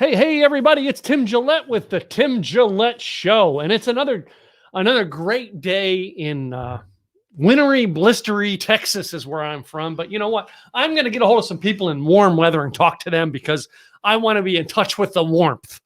Hey, everybody! It's Tim Gillette with the Tim Gillette Show, and it's another great day in wintry, blistery Texas is where I'm from. But you know what? I'm going to get a hold of some people in warm weather and talk to them because I want to be in touch with the warmth.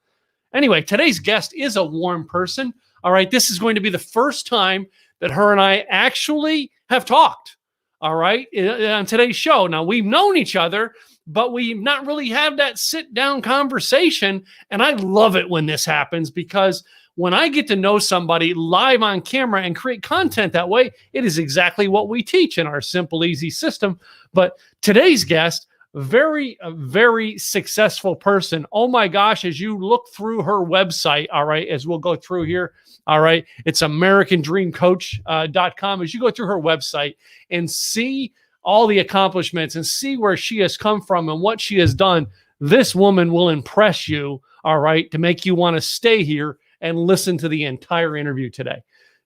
Anyway, today's guest is a warm person. All right, this is going to be the first time that her and I actually have talked. All right, on today's show. Now we've known each other, but we've not really had that sit-down conversation. And I love it when this happens because when I get to know somebody live on camera and create content that way, it is exactly what we teach in our Simple Easy system. But today's guest, very successful person. Oh my gosh, as you look through her website, all right, as we'll go through here, all right, it's AmericanDreamCoach.com. As you go through her website and see all the accomplishments and see where she has come from and what she has done, this woman will impress you, all right, to make you want to stay here and listen to the entire interview today.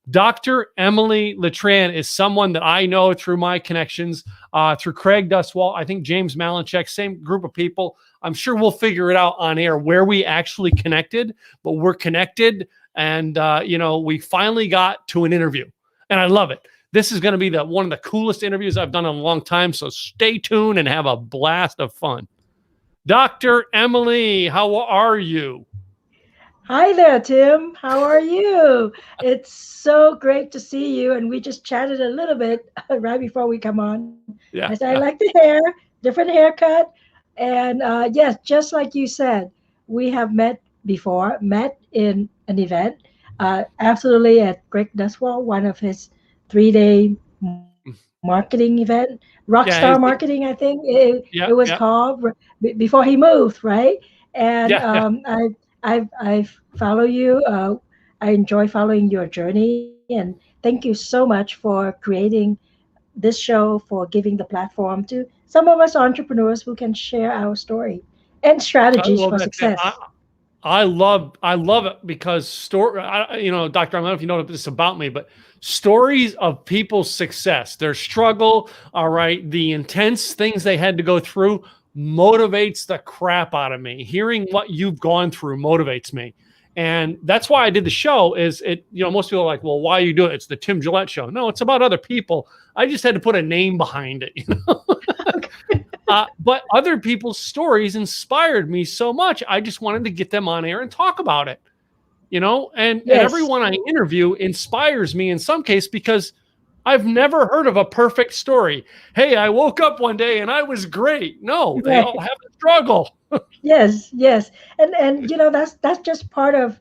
Dr. Emily Letran is someone that I know through my connections, through Craig Duswalt, I think James Malinchek, same group of people. I'm sure we'll figure it out on air where we actually connected, but we're connected. And, we finally got to an interview and I love it. This is going to be one of the coolest interviews I've done in a long time. So stay tuned and have a blast of fun. Dr. Emily, how are you? Hi there, Tim. How are you? It's so great to see you. And we just chatted a little bit right before we come on. Yeah. I said, I like the hair, different haircut. And yes, just like you said, we have met before, met in an event, absolutely at Greg Duswalt, one of his 3-day marketing event, Rockstar Marketing, I think it was called, before he moved, right? And I follow you. I enjoy following your journey, and thank you so much for creating this show, for giving the platform to some of us entrepreneurs who can share our story and strategies for success. I love it because Doctor, I don't know if you know this about me, but stories of people's success, their struggle, all right, the intense things they had to go through motivates the crap out of me. Hearing what you've gone through motivates me. And that's why I did the show. Most people are like, well, why are you doing it? It's the Tim Gillette Show. No, it's about other people. I just had to put a name behind it, but other people's stories inspired me so much. I just wanted to get them on air and talk about it, and everyone I interview inspires me in some case because I've never heard of a perfect story. Hey, I woke up one day and I was great. No, they all have a struggle. Yes. And that's just part of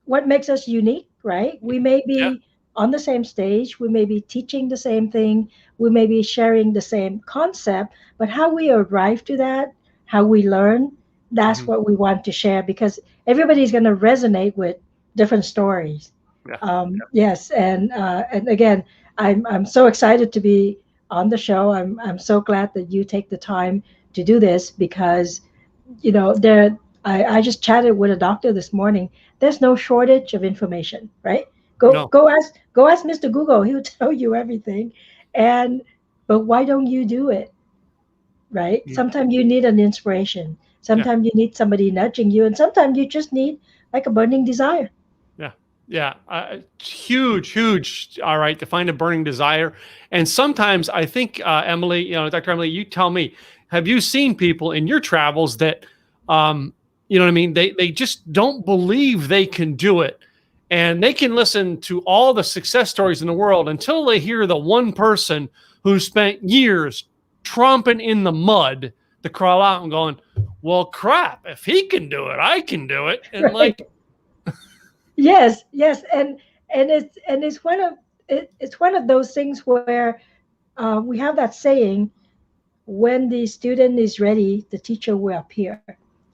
what makes us unique, right? We may be on the same stage, we may be teaching the same thing, we may be sharing the same concept, but how we arrive to that, how we learn, that's what we want to share because everybody's going to resonate with different stories. Yes, and again, I'm so excited to be on the show. I'm so glad that you take the time to do this because, I just chatted with a doctor this morning. There's no shortage of information, right? Go ask Mr. Google. He'll tell you everything. But why don't you do it, right? Sometimes you need an inspiration. Sometimes you need somebody nudging you, and sometimes you just need like a burning desire. Yeah. Huge. All right. To find a burning desire. And sometimes I think, Emily, Dr. Emily, you tell me, have you seen people in your travels that, they just don't believe they can do it. And they can listen to all the success stories in the world until they hear the one person who spent years tromping in the mud to crawl out and going, well, crap, if he can do it, I can do it. And Yes, and it's one of those things where we have that saying, when the student is ready, the teacher will appear,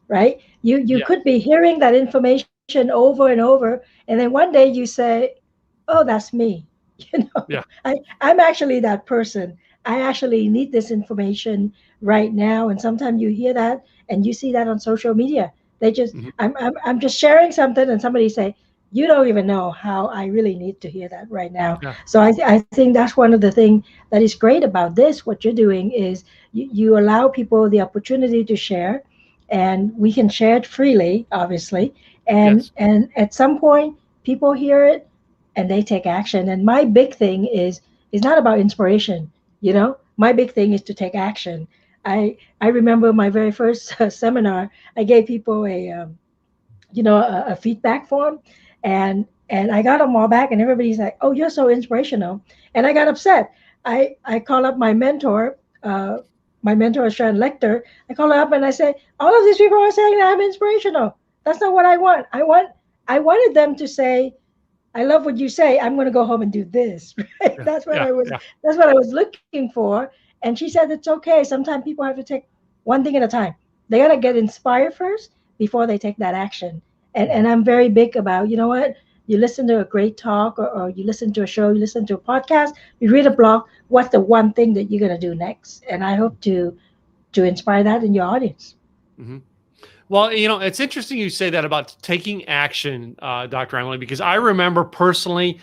right? You could be hearing that information over and over, and then one day you say, "Oh, that's me," I'm actually that person. I actually need this information right now, and sometimes you hear that and you see that on social media. They just, I'm just sharing something, and somebody say, you don't even know how I really need to hear that right now. So I think that's one of the things that is great about this. What you're doing is you allow people the opportunity to share. and we can share it freely, obviously. And Yes. at some point, people hear it and they take action. And my big thing is not about inspiration. My big thing is to take action. I remember my very first seminar. I gave people a feedback form, and I got them all back, and everybody's like, "Oh, you're so inspirational," and I got upset. I call up my mentor is Sharon Lecter. I call her up and I say, "All of these people are saying that I'm inspirational. That's not what I want. I wanted them to say, I love what you say. I'm going to go home and do this." Right? Yeah. That's what Yeah. I was. Yeah. That's what I was looking for. And she said it's okay. Sometimes people have to take one thing at a time. They got to get inspired first before they take that action. And Mhm. I'm very big about, you know what? You listen to a great talk, or you listen to a show, you listen to a podcast, you read a blog. What's the one thing that you're going to do next? And I hope to inspire that in your audience. Mhm. Well, it's interesting you say that about taking action, Dr. Emily, because I remember personally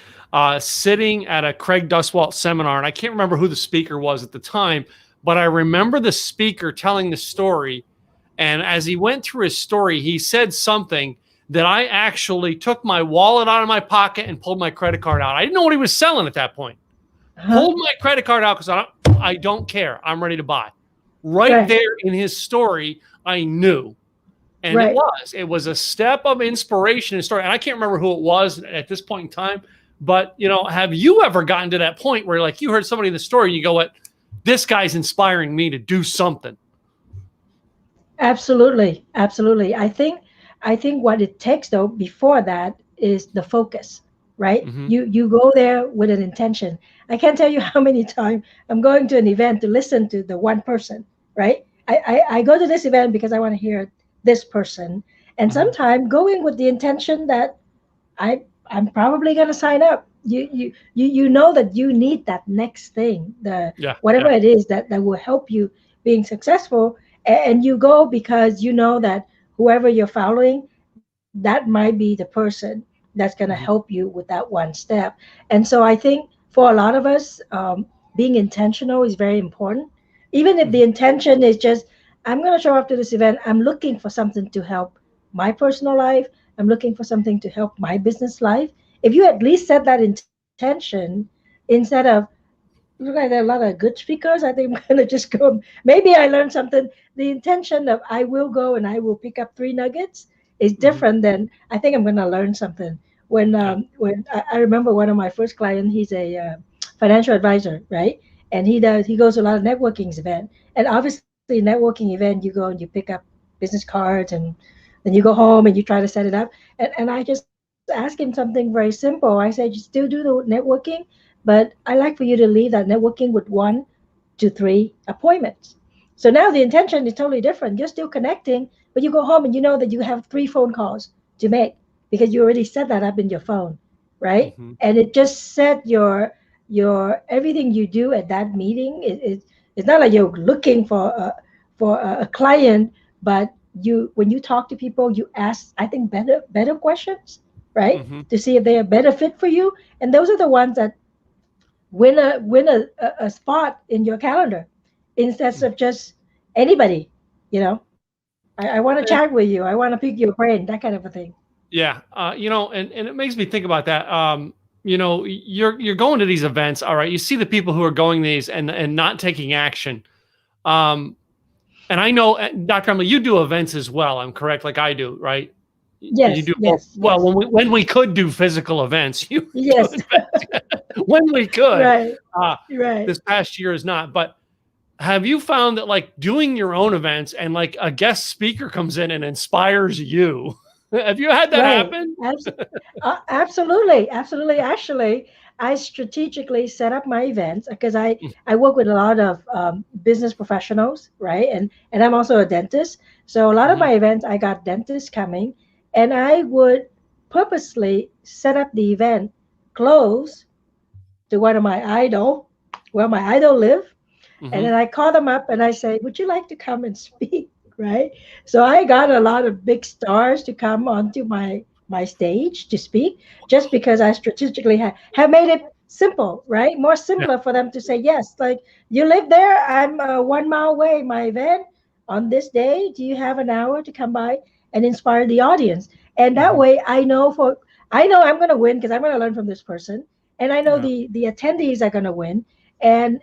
sitting at a Craig Duswalt seminar, and I can't remember who the speaker was at the time, but I remember the speaker telling the story. And as he went through his story, he said something that I actually took my wallet out of my pocket and pulled my credit card out. I didn't know what he was selling at that point. Huh? Pulled my credit card out because I don't care. I'm ready to buy. Right Right, there in his story, I knew. And it right. was. It was a step of inspiration and story. And I can't remember who it was at this point in time. But, have you ever gotten to that point where, like, you heard somebody in the story and you go, what, this guy's inspiring me to do something? Absolutely, absolutely. I think what it takes though before that is the focus, right? Mm-hmm. You go there with an intention. I can't tell you how many times I'm going to an event to listen to the one person, right? I go to this event because I want to hear this person, and Mm-hmm. sometimes going with the intention that I'm probably going to sign up. You know that you need that next thing, the Yeah. whatever Yeah. it is that will help you being successful, and you go because you know that whoever you're following, that might be the person that's going to Mm-hmm. help you with that one step. And so I think for a lot of us, being intentional is very important. Even if Mm-hmm. the intention is just, I'm going to show up to this event, I'm looking for something to help my personal life, I'm looking for something to help my business life. If you at least set that intention instead of, look like there are a lot of good speakers, I think I'm going to just go. Maybe I learned something. The intention of I will go and I will pick up three nuggets is Mm-hmm. different than I think I'm going to learn something. Yeah. When I remember one of my first clients, he's a financial advisor, right? And he goes to a lot of networking event. And obviously, networking event, you go and you pick up business cards, and then you go home and you try to set it up. And I just asked him something very simple. I said, you still do the networking, but I like for you to leave that networking with 1 to 3 appointments. So now the intention is totally different. You're still connecting, but you go home and you know that you have 3 phone calls to make because you already set that up in your phone, right? Mm-hmm. And it just set your everything you do at that meeting. It's not like you're looking for a client, but you when you talk to people, you ask, I think, better questions, right? Mm-hmm. To see if they are better fit for you. And those are the ones that win a spot in your calendar instead of just anybody. I want to chat with you. I want to pick your brain, that kind of a thing. Yeah, and it makes me think about that. You're going to these events, all right. You see the people who are going these and not taking action. Um, and I know, Dr. Emily, you do events as well. I'm correct, like I do, right? You Yes, do both. yes, Well, yes, when we could do physical events, you do yes. events when we could. Right, Uh, right. this past year is not, but have you found that, like, doing your own events and like a guest speaker comes in and inspires you? Have you had that Right. happen? Absolutely. Absolutely. Actually, I strategically set up my events because I work with a lot of business professionals, right? And I'm also a dentist. So a lot of Mm-hmm. my events, I got dentists coming, and I would purposely set up the event close to one of my idol, where my idol live, and Mm-hmm. then I call them up and I say, "Would you like to come and speak?" Right? So I got a lot of big stars to come onto my stage to speak, just because I strategically have made it simple, right? More Yeah. simpler for them to say yes. Like, you live there, I'm 1 mile away. My event on this day, do you have an hour to come by and inspire the audience? And that Hmm. way I know I'm going to win because I'm going to learn from this person, and I know Yeah. the attendees are going to win. And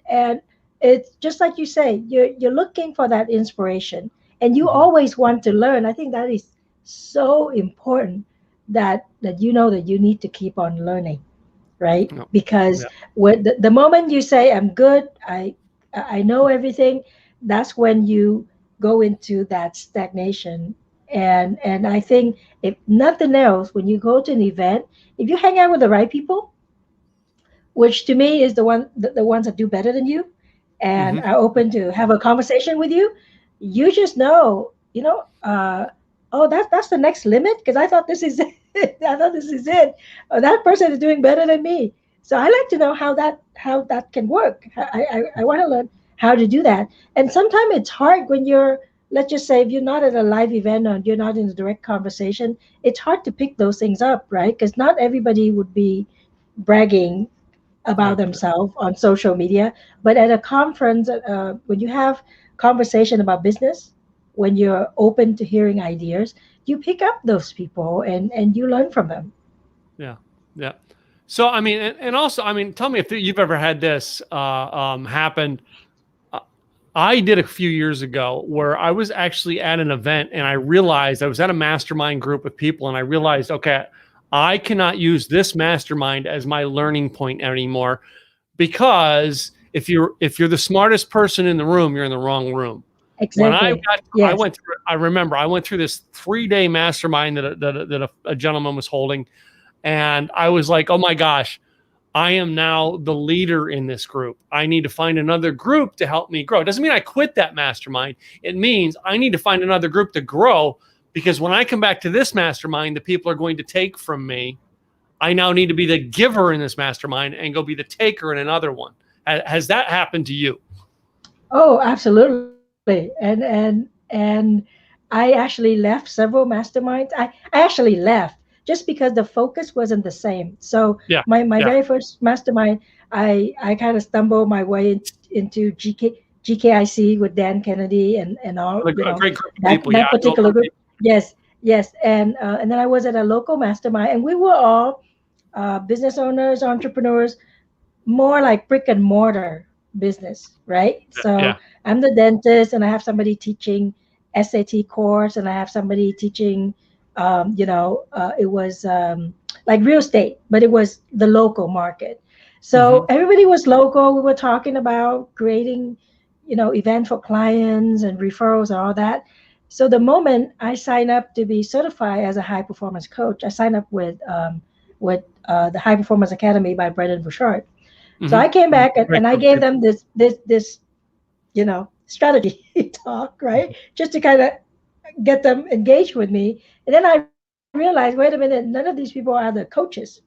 it's just like you say, you're looking for that inspiration, and you Hmm. always want to learn. I think that is so important, that you know that you need to keep on learning, right? Yeah. Because Yeah. when the moment you say I'm good, I know everything, that's when you go into that stagnation. And I think, if nothing else, when you go to an event, if you hang out with the right people, which to me is the ones that do better than you and Hmm. are open to have a conversation with you, you just know, oh, that's the next limit, because I thought this is it. I thought this is it. That person is doing better than me. So I like to know how that can work. I want to learn how to do that. And sometimes it's hard when you're, let's just say, if you're not at a live event or you're not in a direct conversation, it's hard to pick those things up, right? Because not everybody would be bragging Yeah. about themselves on social media. But at a conference, when you have conversation about business, when you're open to hearing ideas, you pick up those people and you learn from them. Yeah. Yeah. So, I mean, and also, I mean, tell me if you've ever had this happen. Uh, I did a few years ago where I was actually at an event and I realized I was at a mastermind group of people and I realized, okay, I cannot use this mastermind as my learning point anymore, because if you're the smartest person in the room, you're in the wrong room. When Exactly. I Yes. went through, I remember I went through this 3 day mastermind that a gentleman was holding, and I was like, oh my gosh, I am now the leader in this group. I need to find another group to help me grow. It doesn't mean I quit that mastermind. It means I need to find another group to grow, because when I come back to this mastermind, the people are going to take from me. I now need to be the giver in this mastermind and go be the taker in another one. Has that happened to you? Oh, absolutely. And I actually left several masterminds. I actually left just because the focus wasn't the same. So Yeah. my Yeah. very first mastermind, I kind of stumbled my way into GKIC with Dan Kennedy and all, A great group of that people. Yeah. that I know a lot particular of group. people. Yes, yes. And then I was at a local mastermind, and we were all business owners, entrepreneurs, more like brick and mortar business, right? So Yeah. I'm the dentist, and I have somebody teaching SAT course, and I have somebody teaching, it was like real estate, but it was the local market. So Hmm. everybody was local. We were talking about creating, event for clients and referrals and all that. So the moment I signed up to be certified as a high performance coach, I signed up with the High Performance Academy by Brendan Bouchard. So Hmm. I came back, and, Great and I group of gave people. them this strategy talk, right? Just to kind of get them engaged with me. And then I realized, wait a minute, none of these people are the coaches,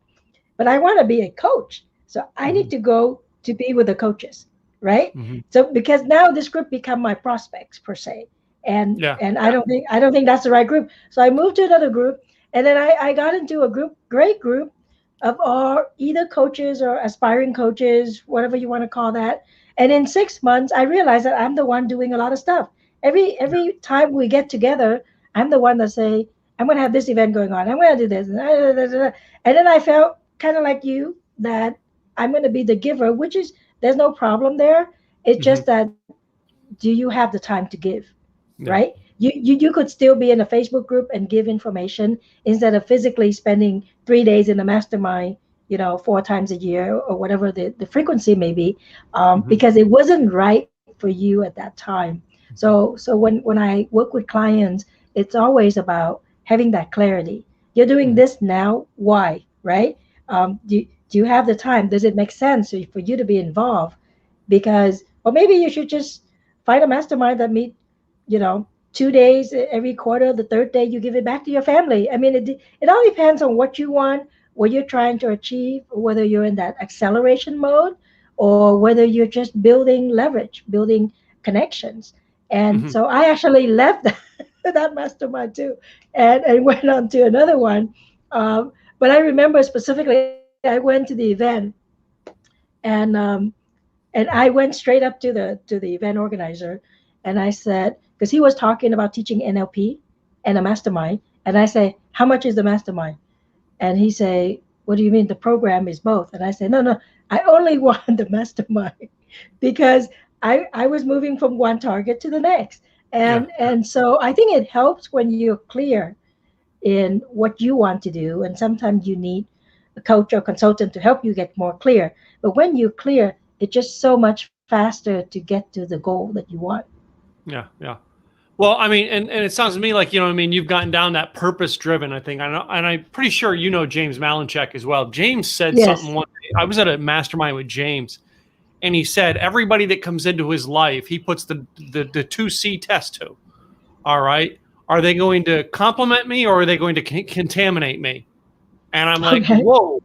but I want to be a coach. So I need to Hmm. go to be with the coaches, right? Hmm. So because now this group become my prospects per se. And Yeah. and I Yeah. don't think that's the right group. So I moved to another group, and then I got into a great group of all either coaches or aspiring coaches, whatever you want to call that. And in 6 months, I realized that I'm the one doing a lot of stuff. Every time we get together, I'm the one that say, I'm going to have this event going on. I'm going to do this. And then I felt kind of like you, that I'm going to be the giver, which is, there's no problem there. It's Hmm. just that, do you have the time to give? Yeah. Right? You could still be in a Facebook group and give information instead of physically spending 3 days in a mastermind, 4 times a year or whatever the frequency may be, Hmm. because it wasn't right for you at that time. So when I work with clients, it's always about having that clarity. You're doing Hmm. this now, why? Right? Do you have the time? Does it make sense for you to be involved? Because, or maybe you should just find a mastermind that meet, 2 days every quarter. The third day you give it back to your family. I mean, it all depends on what you want, what you're trying to achieve, whether you're in that acceleration mode or whether you're just building leverage, building connections. And Hmm. so I actually left that mastermind too, and went on to another one. But I remember specifically, I went to the event, and I went straight up to the event organizer, and I said, because he was talking about teaching NLP and a mastermind. And I say, how much is the mastermind? And he say, what do you mean? The program is both. And I say, no, no, I only want the mastermind because I was moving from one target to the next. Yeah. And so I think it helps when you're clear in what you want to do. And sometimes you need a coach or consultant to help you get more clear. But when you're clear, it's just so much faster to get to the goal that you want. Yeah. Yeah. Well, I mean, and it sounds to me like, I mean, you've gotten down that purpose driven, I think. I know, and I'm pretty sure James Malinchak as well. James said something Yes. one day. I was at a mastermind with James, and he said everybody that comes into his life, he puts the 2C test to. All right. Are they going to compliment me or are they going to contaminate me? And I'm like, Okay. whoa,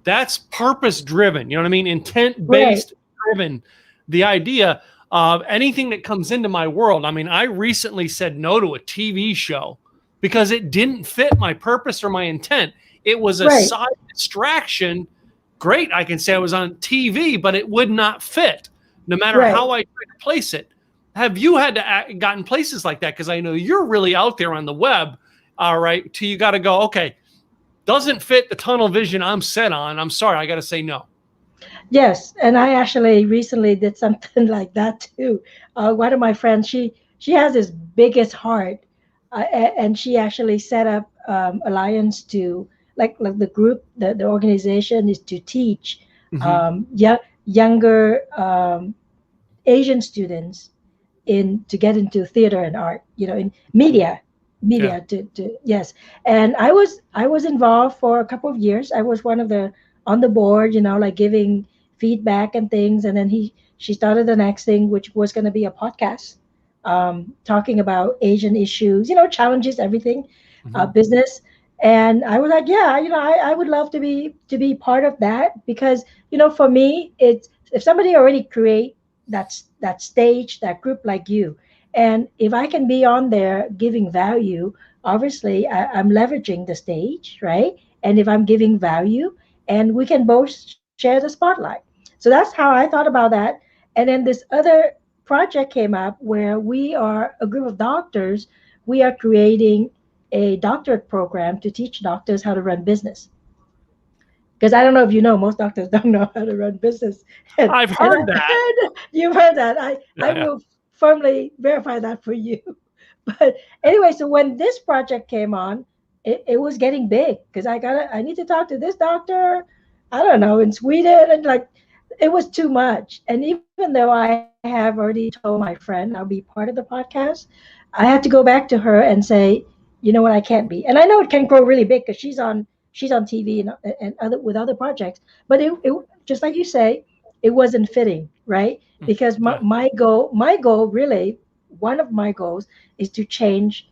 that's purpose driven. You know what I mean? Intent Right. based driven. The idea of anything that comes into my world. I mean, I recently said no to a TV show because it didn't fit my purpose or my intent. It was a Right. side distraction. Great. I can say I was on TV, but it would not fit no matter Right. how I tried to place it. Have you had to gotten places like that? Because I know you're really out there on the web. All right. Till you got to go, okay, doesn't fit the tunnel vision I'm set on. I'm sorry. I got to say no. Yes, and I actually recently did something like that too. One of my friends, she has this biggest heart, and she actually set up alliance to like the group, the organization is to teach Mm-hmm. younger Asian students in to get into theater and art, in Yeah. media to yes. And I was involved for a couple of years. I was one of the on the board, like giving feedback and things. And then she started the next thing, which was going to be a podcast, talking about Asian issues, challenges, everything, Mm-hmm. business. And I was like, yeah, I would love to be part of that because for me, it's if somebody already create that stage, that group like you, and if I can be on there giving value, obviously I'm leveraging the stage, right? And if I'm giving value, and we can both share the spotlight. So that's how I thought about that. And then this other project came up where we are a group of doctors. We are creating a doctorate program to teach doctors how to run business. Because I don't know if you know, most doctors don't know how to run business. And, I've and heard that. you've heard that. I Yeah. Yeah. will firmly verify that for you. But anyway, so when this project came on, it was getting big because I need to talk to this doctor, I don't know, in Sweden. And like, it was too much. And even though I have already told my friend I'll be part of the podcast, I had to go back to her and say, you know what, I can't be. And I know it can grow really big because she's on TV and other with other projects. But it just like you say, it wasn't fitting, right? Because Yeah. my goal really, one of my goals is to change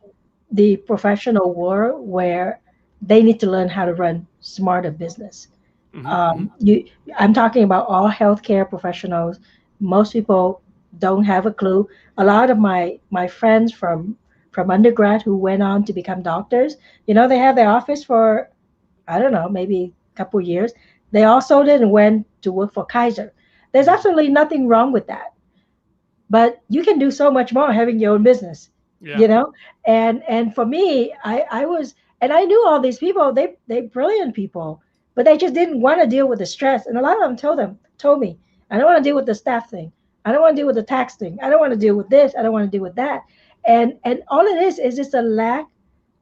the professional world where they need to learn how to run smarter business. Mm-hmm. Mm-hmm. You I'm talking about all healthcare professionals. Most people don't have a clue. A lot of my friends from undergrad who went on to become doctors, they have their office for, I don't know, maybe a couple of years. They all sold it and went to work for Kaiser. There's Mm-hmm. absolutely nothing wrong with that, but you can do so much more having your own business, Yeah. you know and for me, I was, and I knew all these people. They brilliant people, but they just didn't want to deal with the stress. And a lot of them told me, I don't want to deal with the staff thing, I don't want to deal with the tax thing, I don't want to deal with this, I don't want to deal with that. And all it is just a lack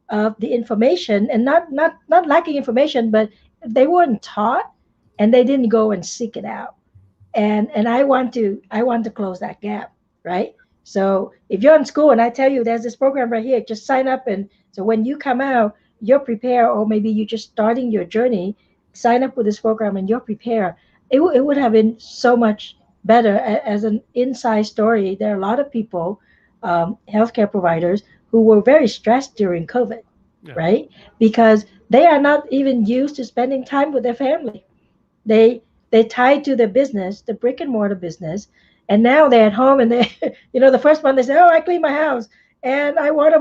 of the information, and not lacking information, but they weren't taught, and they didn't go and seek it out. And I want to close that gap, right? So if you're in school and I tell you there's this program right here, just sign up. And so when you come out, you're prepared, or maybe you're just starting your journey, sign up with this program and you're prepared. It would have been so much better. As an inside story, there are a lot of people, healthcare providers, who were very stressed during COVID, Yeah. right? Because they are not even used to spending time with their family. They tied to the business, the brick and mortar business, and now they're at home, and they, the first month they say, "Oh, I clean my house and I water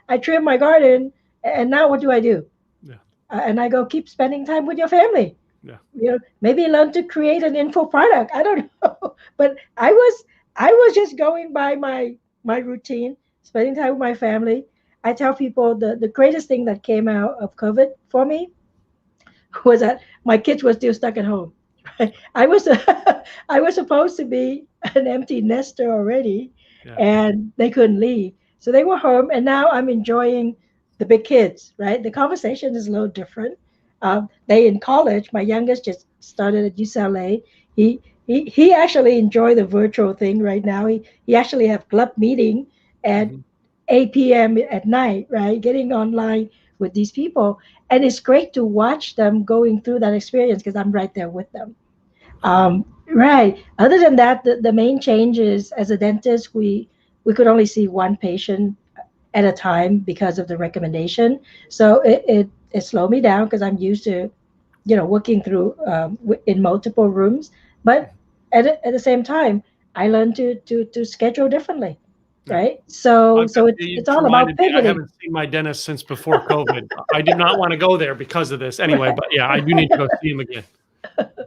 I trim my garden, and now what do I do?" Yeah. And I go, keep spending time with your family. Yeah. Maybe learn to create an info product. I don't know, but I was just going by my my routine, spending time with my family. I tell people the greatest thing that came out of COVID for me was that my kids were still stuck at home. Right? I was I was supposed to be an empty nester already, Yeah. and they couldn't leave, so they were home, and now I'm enjoying the big kids. Right, the conversation is a little different. They in college. My youngest just started at UCLA. He actually enjoy the virtual thing right now. He actually have club meeting at Mhm. 8 p.m. at night, right? Getting online with these people. And it's great to watch them going through that experience because I'm right there with them. Right. Other than that, the main change is as a dentist, we could only see one patient at a time because of the recommendation. So it slowed me down because I'm used to, working through in multiple rooms. But at the same time, I learned to schedule differently, Yeah. right? So I've got, so you it's all about reminded me, I pivoting. haven't seen my dentist since before COVID. I did not want to go there because of this anyway, but yeah, I do need to go see him again.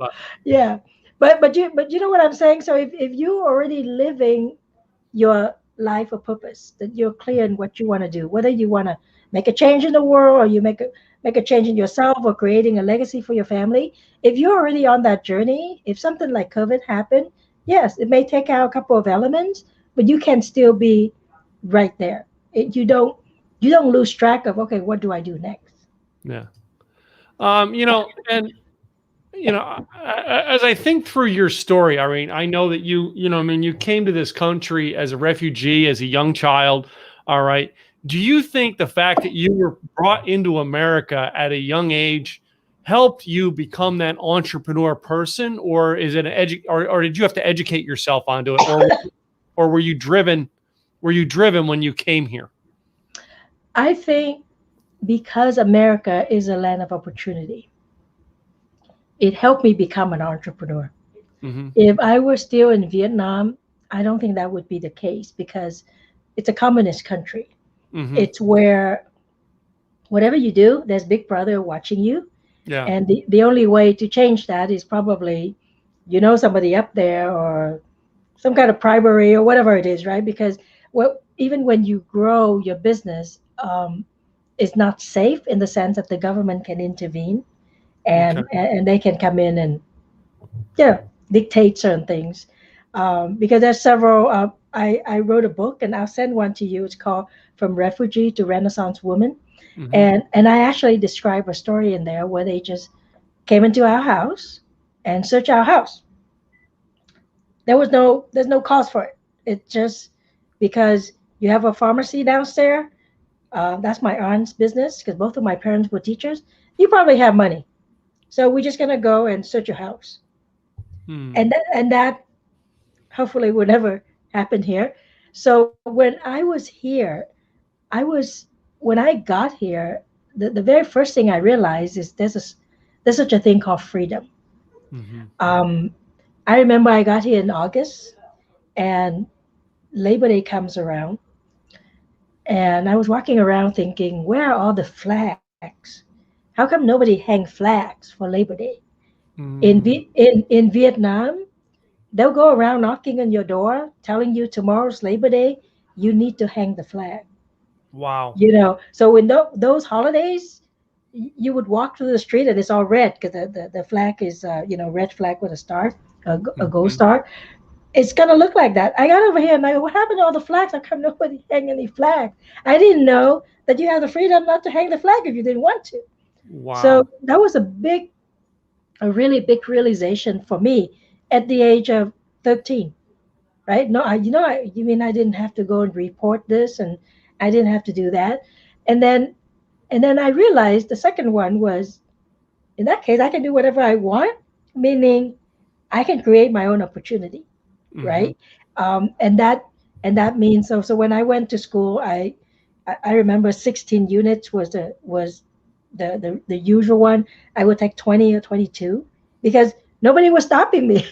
But Yeah, but you know what I'm saying. So if you're already living your life of purpose, that you're clear in what you want to do, whether you want to make a change in the world or you make a change in yourself or creating a legacy for your family. If you're already on that journey, if something like COVID happened, yes, it may take out a couple of elements, but you can still be right there. You don't lose track of, okay, what do I do next? yeah. And as I think through your story, I mean, I know that I mean, you came to this country as a refugee, as a young child. All right. Do you think the fact that you were brought into America at a young age helped you become that entrepreneur person, or is it or did you have to educate yourself onto it, or were you driven? Were you driven when you came here? I think because America is a land of opportunity, it helped me become an entrepreneur. Hmm. If I were still in Vietnam, I don't think that would be the case because it's a communist country. Hmm. It's where whatever you do, there's Big Brother watching you. Yeah. And the only way to change that is probably, somebody up there or some kind of bribery or whatever it is, right? Because even when you grow your business, it's not safe in the sense that the government can intervene Okay. and they can come in and yeah, dictate certain things. Because there's several. I wrote a book, and I'll send one to you. It's called "From Refugee to Renaissance Woman," Hmm. and I actually describe a story in there where they just came into our house and searched our house. There's no cause for it. It's just because you have a pharmacy downstairs. That's my aunt's business because both of my parents were teachers. You probably have money, so we're just gonna go and search your house, Hmm. and that hopefully will never happen here. So when I was here, I was when I got here, the very first thing I realized is there's such a thing called freedom. Hmm. Um, I remember I got here in August, and Labor Day comes around, and I was walking around thinking, where are all the flags? How come nobody hang flags for Labor Day? Hmm. In Vietnam, they'll go around knocking on your door, telling you tomorrow's Labor Day, you need to hang the flag. Wow. So when those holidays, you would walk through the street and it's all red because the flag is, red flag with a star, a gold Hmm. star. It's gonna look like that. I got over here and I go, what happened to all the flags? How come nobody hang any flags? I didn't know that you have the freedom not to hang the flag if you didn't want to. So Wow. that was a really big realization for me at the age of 13. Right? No, you mean I didn't have to go and report this, and I didn't have to do that, and then I realized the second one was, in that case, I can do whatever I want, meaning I can create my own opportunity, Hmm. right? And that means so when I went to school, I remember 16 units was the usual one. I would take 20 or 22 because nobody was stopping me.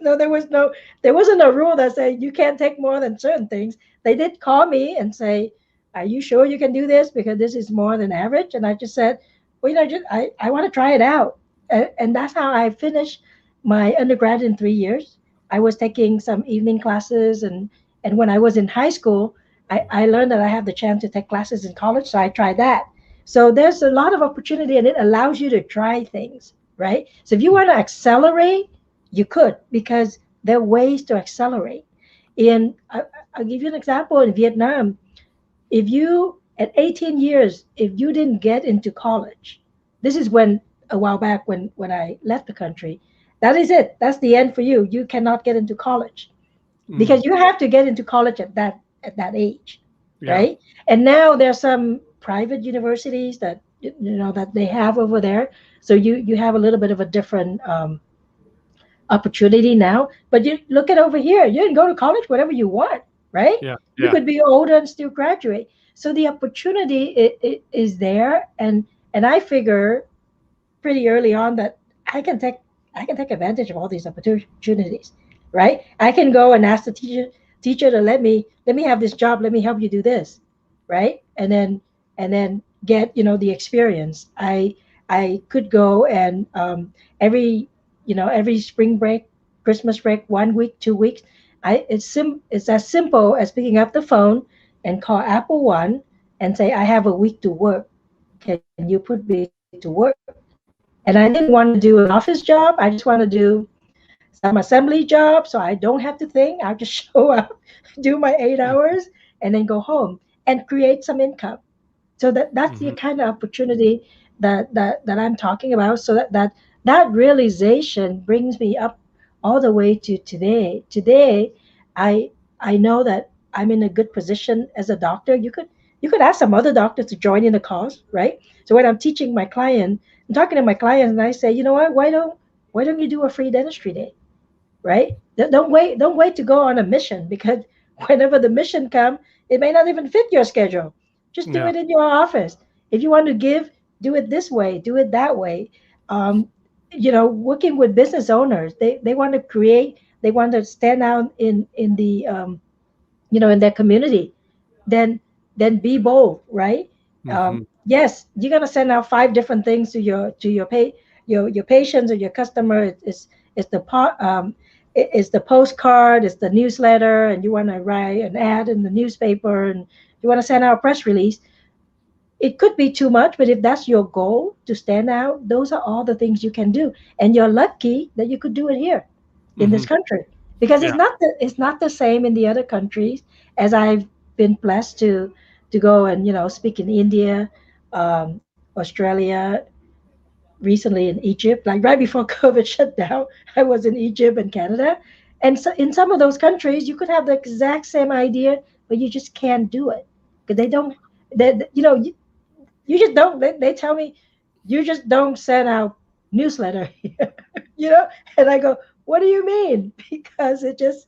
There wasn't a rule that said you can't take more than certain things. They did call me and say, "Are you sure you can do this? Because this is more than average." And I just said, "Well, I want to try it out." And that's how I finished my undergrad in 3 years. I was taking some evening classes And when I was in high school, I learned that I have the chance to take classes in college, so I tried that. So there's a lot of opportunity, and it allows you to try things, right? So if you want to accelerate, you could, because there are ways to accelerate. I'll give you an example. In Vietnam, if you at 18 years, if you didn't get into college, this is when a while back when I left the country, that is it. That's the end for you. You cannot get into college Mm. because you have to get into college at that age, Yeah. right? And now there's some private universities that that they have over there, so you have a little bit of a different opportunity now. But you look at over here, you can go to college whatever you want, right? Yeah. You Yeah. could be older and still graduate. So the opportunity is there, and I figure pretty early on that I can take I can take advantage of all these opportunities, right? I can go and ask the teacher to let me have this job, let me help you do this, right? And then get the experience. I could go and every every spring break, Christmas break, 1 week, 2 weeks. It's as simple as picking up the phone and call Apple One and say I have a week to work. Can you put me to work? And I didn't want to do an office job. I just want to do some assembly job so I don't have to think. I'll just show up, do my 8 hours, and then go home and create some income. So that's the Mm-hmm. kind of opportunity that I'm talking about. So that realization brings me up all the way to today. Today, I I know that I'm in a good position as a doctor. You could ask some other doctors to join in the cause, right? So when I'm teaching my client, I'm talking to my clients, and I say, you know what? Why don't you do a free dentistry day? Right? Don't wait to go on a mission, because whenever the mission come, it may not even fit your schedule. Just do Yeah. it in your office. If you want to give, do it this way, do it that way. Um, Working with business owners, they want to create, they want to stand out in the in their community. Then then be bold, right? Mm-hmm. Yes, you're gonna send out five different things to your patients or your customer. It's the it's the postcard, it's the newsletter, and you want to write an ad in the newspaper, and you want to send out a press release. It could be too much, but if that's your goal to stand out, those are all the things you can do. And you're lucky that you could do it here in Mm-hmm. this country, because it's Yeah. not the same in the other countries. As I've been blessed to go and speak in India, Australia, recently in Egypt, like right before COVID shut down. I was in Egypt and Canada. And so in some of those countries, you could have the exact same idea, but you just can't do it because they don't. You just don't. They tell me you just don't send out newsletter, you know. And I go, what do you mean? Because it's just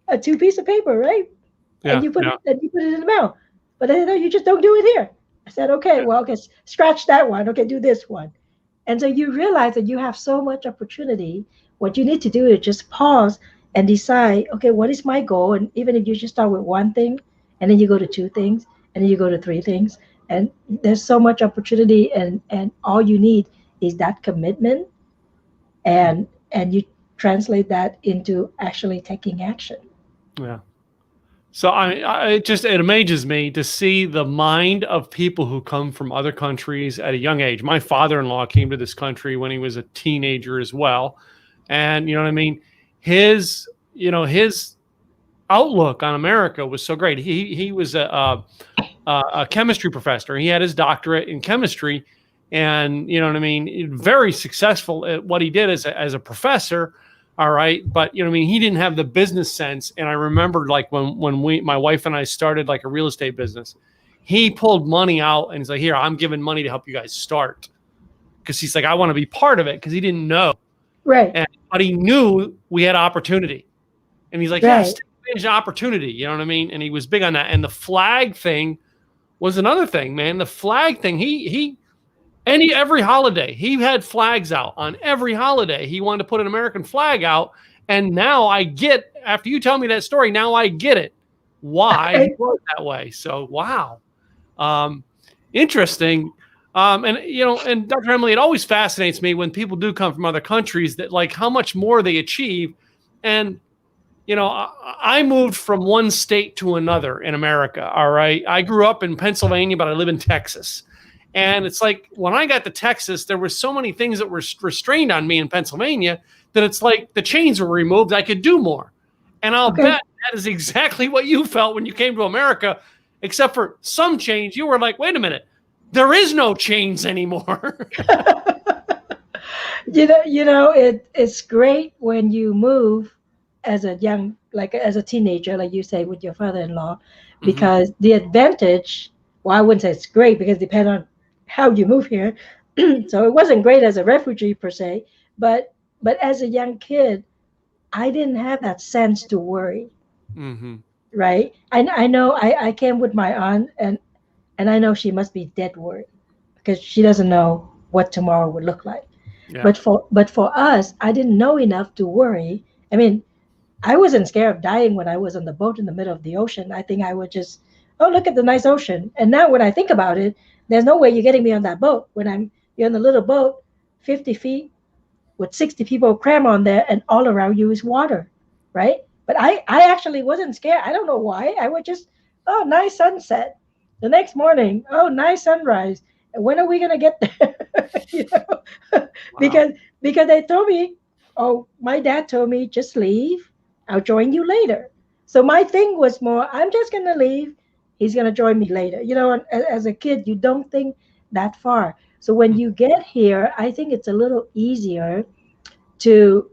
a two piece of paper, right? And Yeah. you put Yeah. it and you put it in the mail. But they know you just don't do it here. I said, okay, Yeah. well, okay, scratch that one. Okay, do this one. And so you realize that you have so much opportunity. What you need to do is just pause and decide, okay, what is my goal? And even if you just start with one thing, and then you go to two things, and then you go to three things, and there's so much opportunity, and all you need is that commitment, and you translate that into actually taking action. Yeah. So it amazes me to see the mind of people who come from other countries at a young age. My father-in-law came to this country when he was a teenager as well, and you know what I mean. His outlook on America was so great. He was a chemistry professor. He had his doctorate in chemistry, and you know what I mean. Very successful at what he did as a professor. All right, but you know what I mean. He didn't have the business sense, and I remember like when my wife and I started like a real estate business, he pulled money out and he's like, "Here, I'm giving money to help you guys start," because he's like, "I want to be part of it," because he didn't know, Right, but he knew we had opportunity. And he's like, yes, right, take advantage of opportunity. You know what I mean? And he was big on that. And the flag thing was another thing, man. The flag thing, every holiday, he had flags out on every holiday. He wanted to put an American flag out. And now I get, after you tell me that story, now I get it. Why he right. was that way. So, wow. Um, Interesting. And Dr. Emily, it always fascinates me when people do come from other countries that like how much more they achieve. And I moved from one state to another in America. All right. I grew up in Pennsylvania, but I live in Texas. And it's like when I got to Texas, there were so many things that were restrained on me in Pennsylvania that it's like the chains were removed. I could do more. And I'll Okay. bet that is exactly what you felt when you came to America, except for some change. You were like, wait a minute, there is no chains anymore. It's great when you move as a young, like as a teenager, like you say with your father-in-law, Mhm. because the advantage, well, I wouldn't say it's great because it depends on how you move here. So it wasn't great as a refugee per se, but as a young kid, I didn't have that sense to worry, Mhm. right? I know I came with my aunt, and I know she must be dead worried because she doesn't know what tomorrow would look like. Yeah. But for us, I didn't know enough to worry. I mean, I wasn't scared of dying when I was on the boat in the middle of the ocean. I think I would just, oh, look at the nice ocean. And now when I think about it, there's no way you're getting me on that boat. You're in the little boat, 50 feet with 60 people cram on there, and all around you is water, right? But I actually wasn't scared. I don't know why. I would just, oh, nice sunset. The next morning, oh, nice sunrise. And when are we gonna get there? you know, Wow. because because they told me, oh, my dad told me just leave. I'll join you later. So my thing was more, I'm just gonna leave. He's gonna join me later. And as a kid, you don't think that far. So when you get here, I think it's a little easier to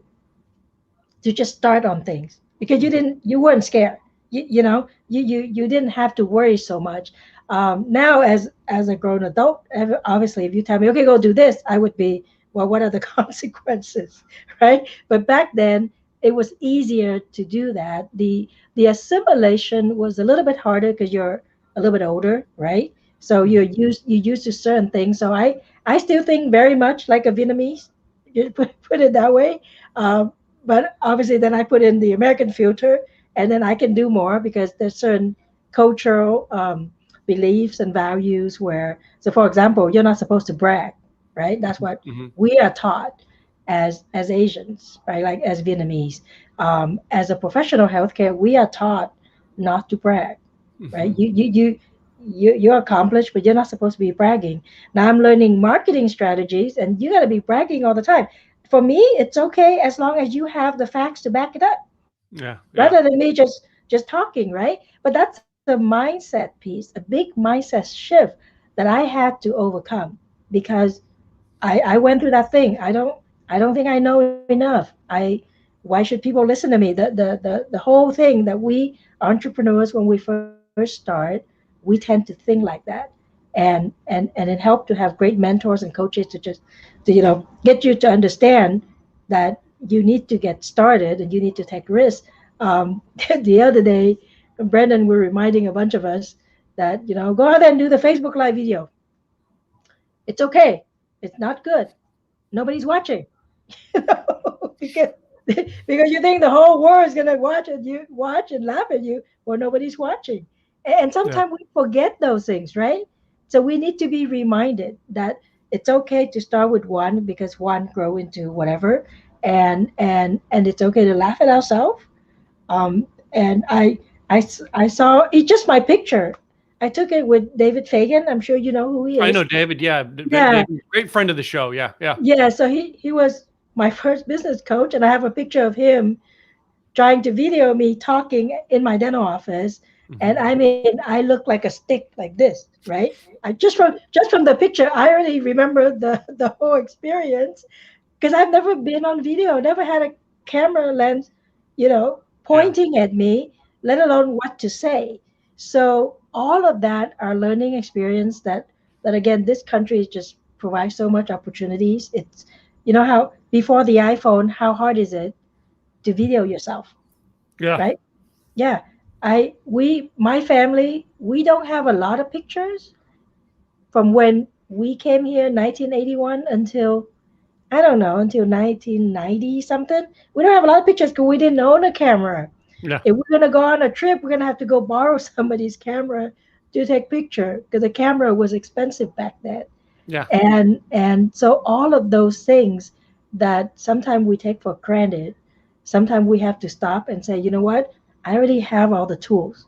just start on things because Mhm. you weren't scared. You didn't have to worry so much. Now as a grown adult, obviously if you tell me, okay, go do this, I would be, well, what are the consequences, right? But back then it was easier to do that. The assimilation was a little bit harder because you're a little bit older, right? So you're used to certain things. So I still think very much like a Vietnamese. You put it that way. um, but obviously then I put in the American filter, and then I can do more because there's certain cultural beliefs and values where, so for example, you're not supposed to brag, right? That's what Mhm. we are taught as Asians, right? Like as Vietnamese, as a professional healthcare, we are taught not to brag, right? Mhm. You're accomplished, but you're not supposed to be bragging. Now I'm learning marketing strategies, and you got to be bragging all the time. For me, it's okay as long as you have the facts to back it up, Yeah. Yeah. rather than me just talking, right? But that's a mindset piece, a big mindset shift that I had to overcome because I went through that thing. I don't think I know enough. Why should people listen to me? The whole thing that we entrepreneurs, when we first start, we tend to think like that. And it helped to have great mentors and coaches to just to get you to understand that you need to get started and you need to take risks. The other day, Brendan were reminding a bunch of us that go out there and do the Facebook live video. It's okay. It's not good. Nobody's watching. because because you think the whole world is gonna watch and laugh at you, or nobody's watching. And Yeah. sometimes we forget those things, right? So we need to be reminded that it's okay to start with one because one grow into whatever, and it's okay to laugh at ourselves. And I saw it's just my picture. I took it with David Fagan. I'm sure you know who he I know is. David. Yeah. Yeah, David, great friend of the show. Yeah. Yeah. yeah. So he was my first business coach, and I have a picture of him trying to video me talking in my dental office. And Mhm. I mean, I look like a stick like this, right? I just from the picture, I already remember the whole experience because I've never been on video, never had a camera lens, Yeah. pointing at me, let alone what to say. So all of that are learning experience that again, this country just provides so much opportunities. It's how before the iPhone, how hard is it to video yourself, Yeah. right? Yeah. My family, we don't have a lot of pictures from when we came here in 1981 until I don't know, until 1990 something. We don't have a lot of pictures because we didn't own a camera. Yeah. If we're gonna go on a trip, we're gonna have to go borrow somebody's camera to take picture because the camera was expensive back then. Yeah. And so all of those things that sometimes we take for granted, sometimes we have to stop and say, you know what? I already have all the tools.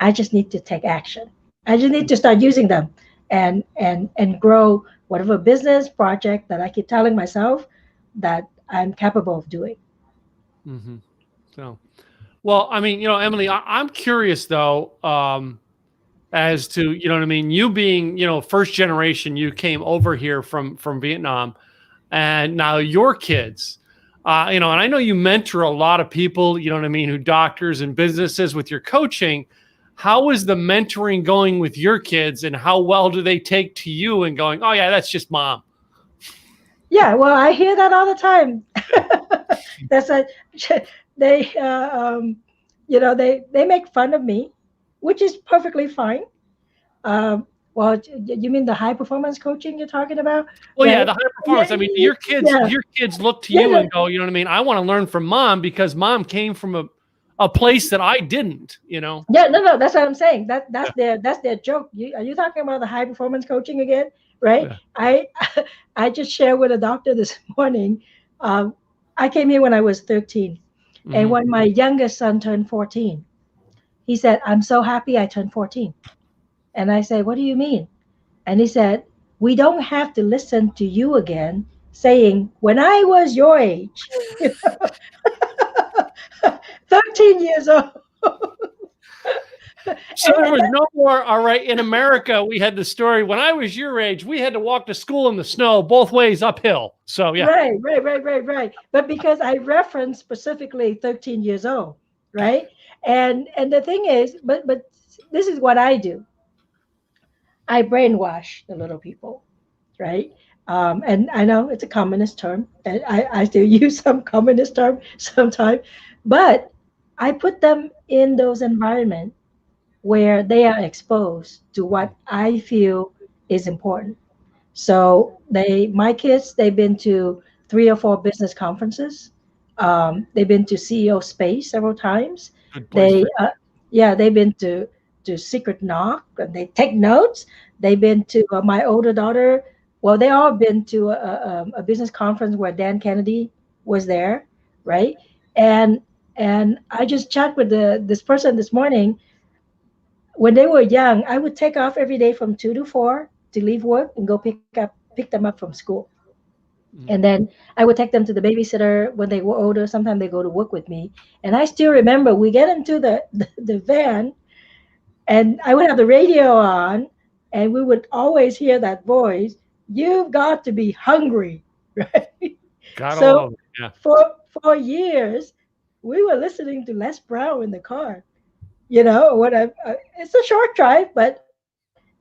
I just need to take action. I just need to start using them and grow whatever business project that I keep telling myself that I'm capable of doing. Hmm. So, well, I mean, Emily, I'm curious though, as to, you know what I mean, you being, first generation, you came over here from Vietnam, and now your kids, and I know you mentor a lot of people, you know what I mean, who doctors and businesses with your coaching. How is the mentoring going with your kids, and how well do they take to you and going, oh yeah, that's just mom? Yeah, well, I hear that all the time. That's a they they make fun of me, which is perfectly fine. Well, you mean the high performance coaching you're talking about, Well, yeah, right? the high Yeah, performance. I mean, your kids, yeah, your kids look to you yeah. and go, you know what I mean? I want to learn from mom because mom came from a place that I didn't. Yeah, no, that's what I'm saying. That's Yeah. their joke. Are you talking about the high performance coaching again? Right? Yeah. I I just shared with a doctor this morning. Um, I came here when I was 13, and Hmm. when my youngest son turned 14, he said, "I'm so happy I turned 14." And I said, "What do you mean?" And he said, "We don't have to listen to you again saying when I was your age." 13 years old. So there was no more. All right, in America, we had the story when I was your age, we had to walk to school in the snow both ways uphill. So yeah. Right. But because I referenced specifically 13 years old, right? And the thing is, but this is what I do. I brainwash the little people, right? And I know it's a communist term, and I still use some communist term sometimes, but I put them in those environments where they are exposed to what I feel is important. So my kids, they've been to 3 or 4 business conferences. They've been to CEO Space several times. Good place They, for. yeah, they've been to Secret Knock. And they take notes. They've been to my older daughter. Well, they all been to a business conference where Dan Kennedy was there, right? And and I just chat with this person this morning. When they were young, I would take off every day from 2 to 4 to leave work and go pick them up from school. And Mm. then I would take them to the babysitter when they were older. Sometimes they go to work with me. And I still remember we get into the van, and I would have the radio on, and we would always hear that voice, "You've got to be hungry." Right? Gotta So love it. Yeah. for years, we were listening to Les Brown in the car. What it's a short drive, but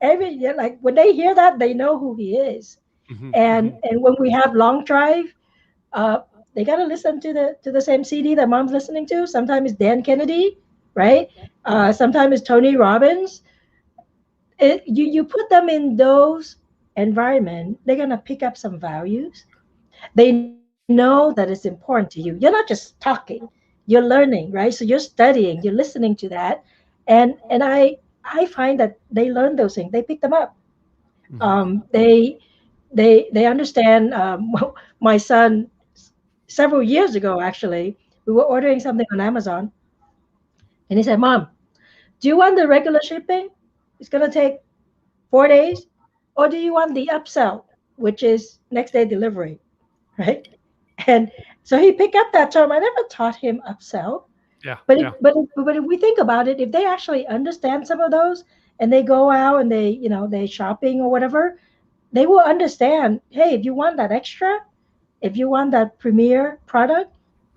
like when they hear that, they know who he is. Hmm. And Hmm. when we have long drive, uh, they got to listen to the same CD that mom's listening to. Sometimes it's Dan Kennedy, right? Sometimes it's Tony Robbins. You put them in those environment, they're gonna pick up some values. They know that it's important to you. You're not just talking, you're learning, right? So you're studying, you're listening to that, and I find that they learn those things. They pick them up. Hmm. They understand. My son, several years ago, actually, we were ordering something on Amazon, and he said, "Mom, do you want the regular shipping? It's gonna take 4 days, or do you want the upsell, which is next day delivery?" Right? And so he picked up that term. I never taught him upsell, Yeah. but Yeah. if we think about it, if they actually understand some of those, and they go out and they shopping or whatever, they will understand. Hey, if you want that extra, if you want that premier product,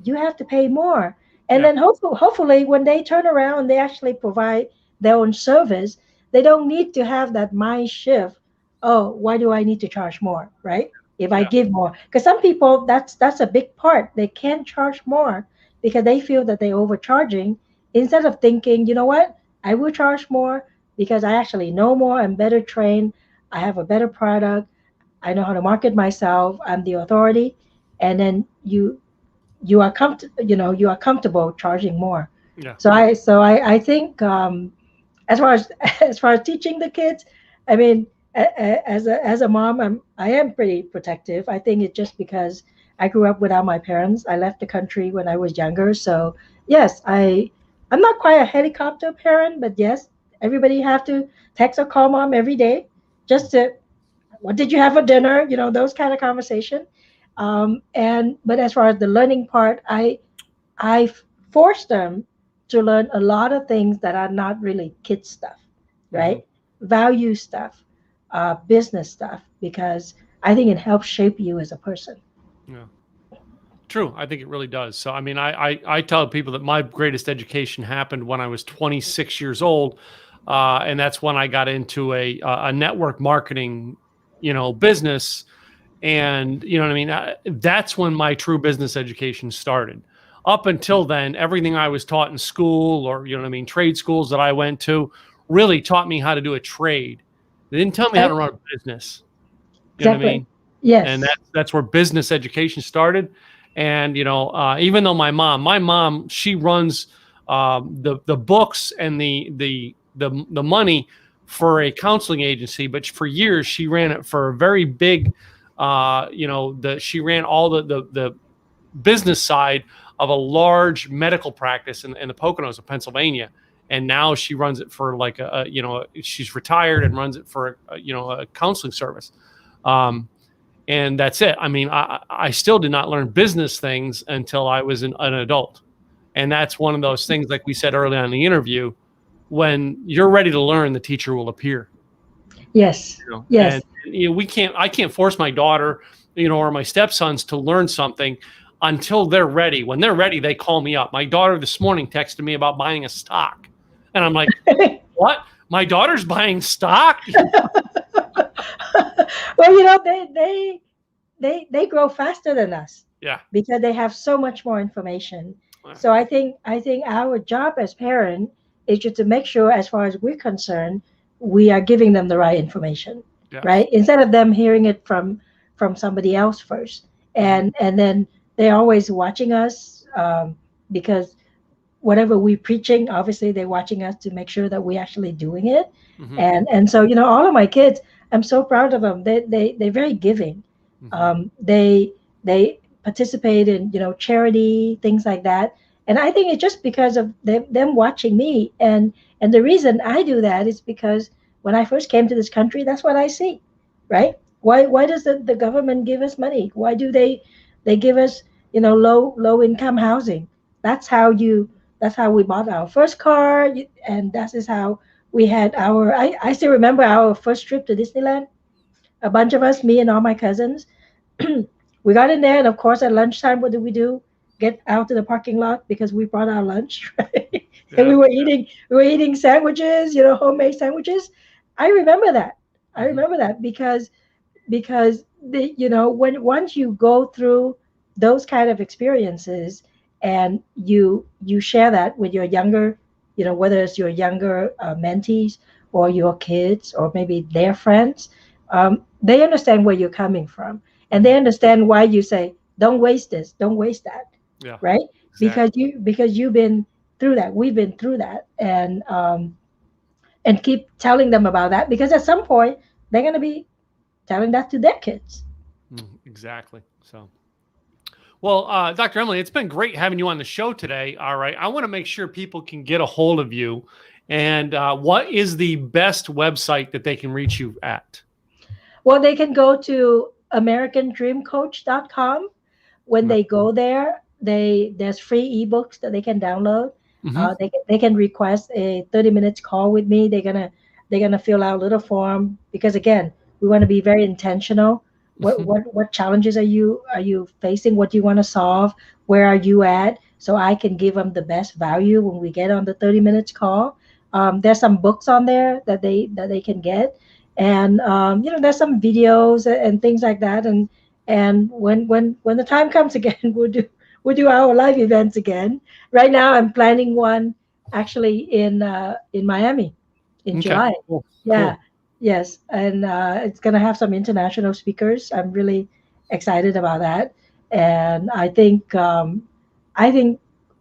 you have to pay more. And Yeah. then hopefully when they turn around and they actually provide their own service, they don't need to have that mind shift. Oh, why do I need to charge more, right? If I Yeah. give more, because some people, that's a big part. They can't charge more because they feel that they're overcharging, instead of thinking, you know what, I will charge more because I actually know more. I'm better trained. I have a better product. I know how to market myself. I'm the authority. And then you are comfortable charging more. Yeah. So I think, as far as as far as teaching the kids, I mean, as a mom, I am pretty protective. I think it's just because I grew up without my parents. I left the country when I was younger. So yes, I'm not quite a helicopter parent, but yes, everybody have to text or call mom every day just to, what did you have for dinner? Those kind of conversation. And but as far as the learning part, I force them to learn a lot of things that are not really kid stuff, Hmm. right? Value stuff, business stuff, because I think it helps shape you as a person. Yeah. True. I think it really does. So, I mean, I tell people that my greatest education happened when I was 26 years old. And that's when I got into a network marketing, business. And, you know what I mean? That's when my true business education started. Up until then, everything I was taught in school or, you know what I mean, trade schools that I went to really taught me how to do a trade. They didn't tell me how Okay, to run a business. You know what I exactly. mean? And Yes. that's where business education started. And even though my mom, she runs the books and the money for a counseling agency, but for years she ran it for a very big, she ran all the business side of a large medical practice in the Poconos of Pennsylvania. And now she runs it for like she's retired and runs it for a counseling service. Um, and that's it. I mean, I still did not learn business things until I was an adult. And that's one of those things, like we said earlier in the interview, when you're ready to learn, the teacher will appear. Yes. And Yes. I can't force my daughter, or my stepsons to learn something until they're ready. When they're ready, they call me up. My daughter this morning texted me about buying a stock, and I'm like, what? My daughter's buying stock? Well, they grow faster than us Yeah. because they have so much more information. So I think our job as parent is just to make sure, as far as we're concerned, we are giving them the right information, Yes. right? Instead of them hearing it from somebody else first, Hmm. and then they're always watching us, because whatever we're preaching, obviously they're watching us to make sure that we're actually doing it. Hmm. And so all of my kids, I'm so proud of them. They're very giving. Hmm. They participate in charity, things like that. And I think it's just because of them watching me. And the reason I do that is because when I first came to this country, that's what I see, right? Why does the government give us money? Why do they give us low income housing? That's how you that's how we bought our first car, and that is how we had our. I still remember our first trip to Disneyland. A bunch of us, me and all my cousins, we got in there, and of course, at lunchtime, what did we do? Get out to the parking lot because we brought our lunch, right? And Yeah. we were eating sandwiches, homemade sandwiches. I remember that. I Hmm. remember that because when once you go through those kind of experiences and you share that with your younger, whether it's your younger mentees or your kids or maybe their friends, they understand where you're coming from, and they Hmm. understand why you say don't waste this, don't waste that, Yeah. right? because Exactly. you because you've been through that, we've been through that, and keep telling them about that, because at some point they're going to be telling that to their kids. Exactly. So, well, Dr. Emily, it's been great having you on the show today. All right. I want to make sure people can get a hold of you. And what is the best website that they can reach you at? Well, they can go to americandreamcoach.com. When they go there, there's free ebooks that they can download. Mm-hmm. They can request a 30 minutes call with me. They're gonna fill out a little form, because again, we want to be very intentional. What challenges are you facing? What do you want to solve? Where are you at? So I can give them the best value when we get on the 30 minutes call. There's some books on there that they can get, and there's some videos and things like that. And when the time comes again, we'll do our live events again. Right now, I'm planning one actually in Miami in Okay. July. Cool. Yeah, Cool. yes, and it's gonna have some international speakers. I'm really excited about that, and I think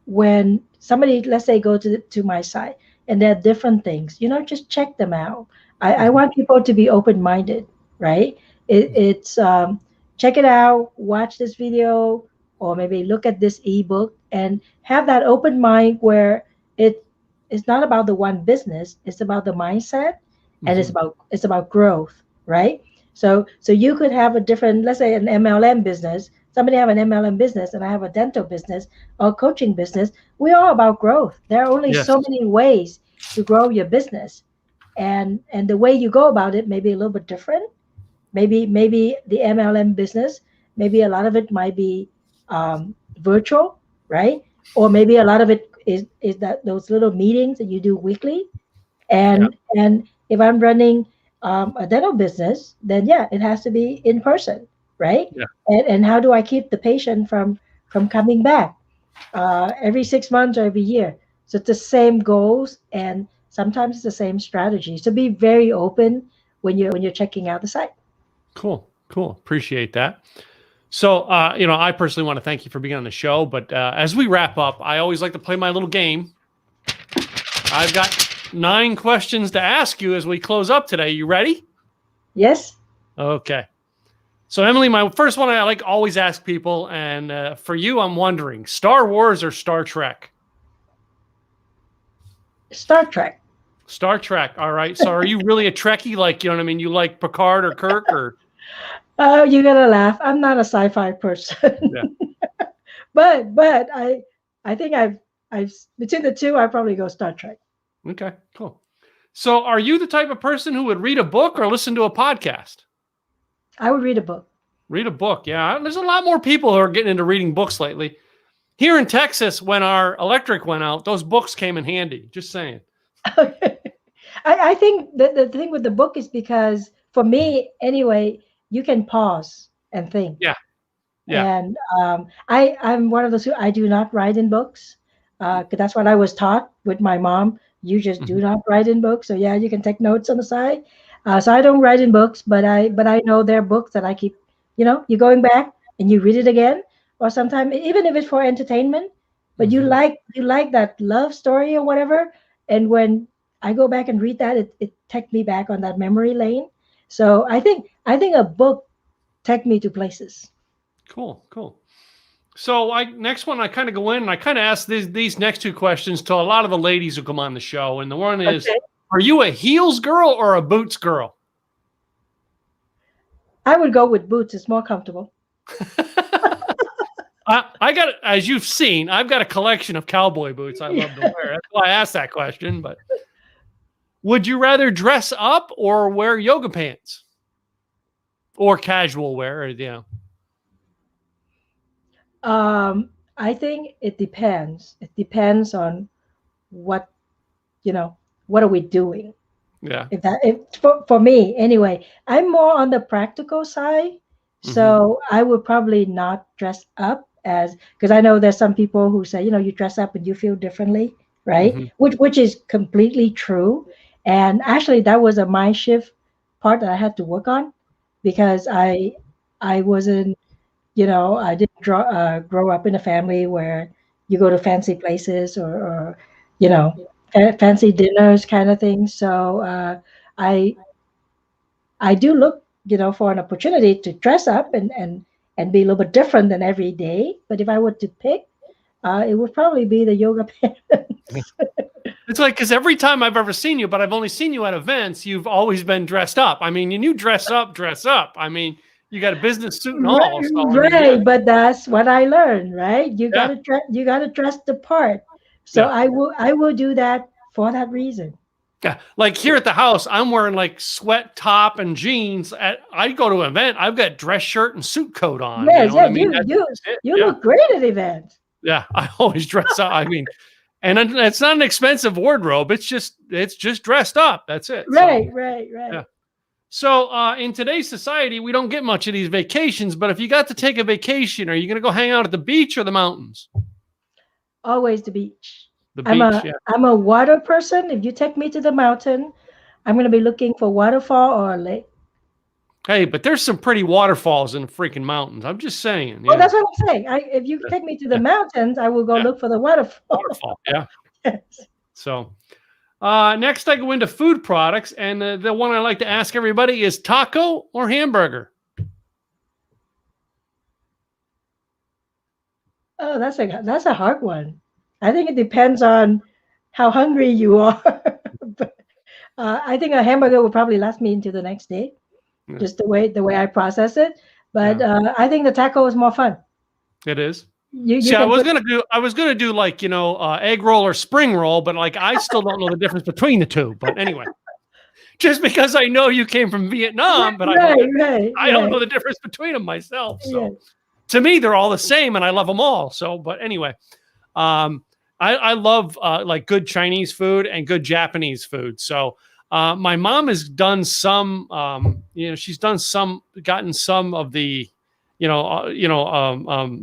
when somebody, let's say, go to my site and there are different things, just check them out. I Mhm. want people to be open minded, right? It's check it out, watch this video, or maybe look at this ebook, and have that open mind where it it's not about the one business, it's about the mindset, and Hmm. it's about growth, right? So you could have a different, let's say, an MLM business. Somebody have an MLM business, and I have a dental business or coaching business. We're all about growth. There are only Yes. so many ways to grow your business, and the way you go about it may be a little bit different. Maybe the MLM business, maybe a lot of it might be virtual, right? Or maybe a lot of it is that those little meetings that you do weekly. Yeah. And if I'm running a dental business, then yeah, it has to be in person, right? Yeah. And how do I keep the patient from coming back every 6 months or every year? So it's the same goals, and sometimes it's the same strategy. So be very open when you're checking out the site. Cool. Cool. Appreciate that. So, I personally want to thank you for being on the show. But as we wrap up, I always like to play my little game. I've got 9 questions to ask you as we close up today. You ready? Yes. Okay. So, Emily, my first one I like always ask people, and for you, I'm wondering, Star Wars or Star Trek? Star Trek. Star Trek. All right. So, are you really a Trekkie? Like, you know what I mean? You like Picard or Kirk or? Oh, you're gonna laugh. I'm not a sci-fi person, Yeah. but I think I've between the two, I probably go Star Trek. Okay. Cool. So, are you the type of person who would read a book or listen to a podcast? I would read a book. Read a book. Yeah. There's a lot more people who are getting into reading books lately. Here in Texas, when our electric went out, those books came in handy. Just saying. I think the thing with the book is because for me anyway, you can pause and think. Yeah. Yeah. And I'm one of those who I do not write in books, because that's what I was taught with my mom. You just do Mhm. not write in books. So yeah, you can take notes on the side. So I don't write in books, but I know there are books that I keep. You're going back and you read it again, or sometimes even if it's for entertainment, but you Mhm. like that love story or whatever. And when I go back and read that, it takes me back on that memory lane. So I think a book take me to places. Cool. Cool. So next one I kind of go in and I kind of ask these next 2 questions to a lot of the ladies who come on the show. And the one is, Okay. are you a heels girl or a boots girl? I would go with boots. It's more comfortable. I got, as you've seen, I've got a collection of cowboy boots I love to wear. That's why I asked that question. But would you rather dress up or wear yoga pants or casual wear? I think it depends. It depends on what you know. What are we doing? Yeah. If for me anyway, I'm more on the practical side. Hmm. So I would probably not dress up as, because I know there's some people who say, you dress up and you feel differently, right? Hmm. Which is completely true. And actually that was a mind shift part that I had to work on, because I wasn't, I didn't grow up in a family where you go to fancy places, or fancy dinners kind of thing. So I I do look, for an opportunity to dress up and be a little bit different than every day. But if I were to pick, it would probably be the yoga pants. It's like, because every time I've ever seen you, but I've only seen you at events, you've always been dressed up. I mean, and you dress up, dress up. I mean, you got a business suit and all. Right, So, I mean, yeah, right, but that's what I learned, right? yeah, You gotta dress the part. So yeah. I will do that for that reason. Yeah. Like here at the house, I'm wearing like sweat top and jeans. I go to an event, I've got dress shirt and suit coat on. You Yes, know what yeah, I mean? you you That's it. you Yeah. look great at events. Yeah. I always dress up. I mean, and it's not an expensive wardrobe. It's just dressed up. That's it. So, Right, right, yeah. right. So in today's society, we don't get much of these vacations, but if you got to take a vacation, are you going to go hang out at the beach or the mountains? Always the beach. The I'm beach, a yeah. I'm a water person. If you take me to the mountain, I'm gonna be looking for waterfall or a lake. Hey, but there's some pretty waterfalls in the freaking mountains. I'm just saying, Well, yeah. that's what I'm saying. If you Yeah. take me to the Yeah. mountains, I will go Yeah. look for the waterfall. Waterfall. Yeah. Yes. So next I go into food products, and the one I like to ask everybody is taco or hamburger? Oh, that's a hard one. I think it depends on how hungry you are. But, I think a hamburger will probably last me into the next day, Yeah. just the way I process it. But Yeah. I think the taco is more fun. It is. You See, I can was put gonna do, like, egg roll or spring roll, but like I still don't know the difference between the two. But anyway, just because I know you came from Vietnam, but I don't right. know the difference between them myself. Yeah. So to me, they're all the same, and I love them all. So, but anyway, um, I love like good Chinese food and good Japanese food. So my mom has done some, she's gotten some of the,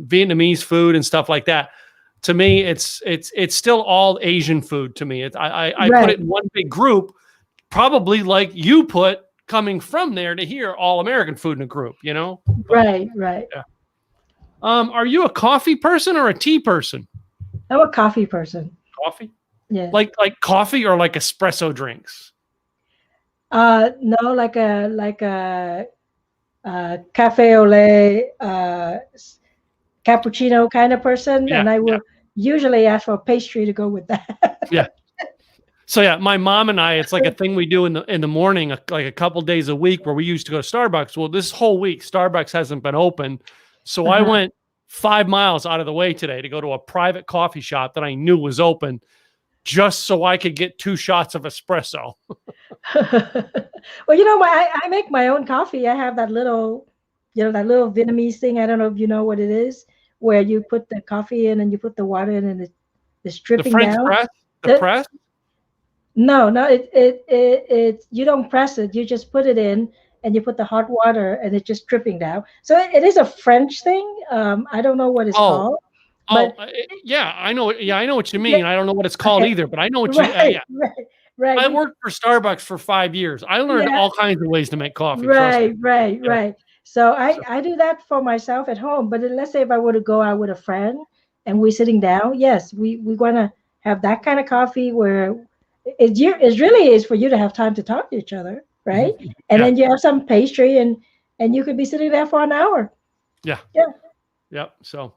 Vietnamese food and stuff like that. To me, it's still all Asian food to me. I put Right. it in one big group, probably like you put coming from there to here, all American food in a group, but Right. yeah. Are you a coffee person or a tea person? I'm a coffee person. Coffee? Yeah. Like coffee or like espresso drinks? No, like a cafe au lait, cappuccino kind of person, Yeah, and I yeah, will usually ask for a pastry to go with that. yeah. So yeah, my mom and I, it's like a thing we do in the morning, like a couple days a week, where we used to go to Starbucks. Well, this whole week, Starbucks hasn't been open, so I Uh-huh. went 5 miles out of the way today to go to a private coffee shop that I knew was open, just so I could get 2 shots of espresso. Well, I make my own coffee. I have that little Vietnamese thing. I don't know if you know what it is, where you put the coffee in and you put the water in and it's The dripping French down. press, the The- press. no, no, it you don't press it. You just put it in and you put the hot water and it's just dripping down. So it is a French thing. I don't know what it's Oh, called, oh, but yeah, I know. Yeah, I know what you yeah, mean. I don't know what it's called okay, either, but I know what you. right, Yeah, right. I worked for Starbucks for 5 years. I learned Yeah, all kinds of ways to make coffee. Trust me. Yeah. right. So I So, I do that for myself at home. But then let's say if I were to go out with a friend and we're sitting down, yes, we're gonna have that kind of coffee where it really is for you to have time to talk to each other, right? And yeah, then you have some pastry and you could be sitting there for an hour. yeah, Yeah. yeah. So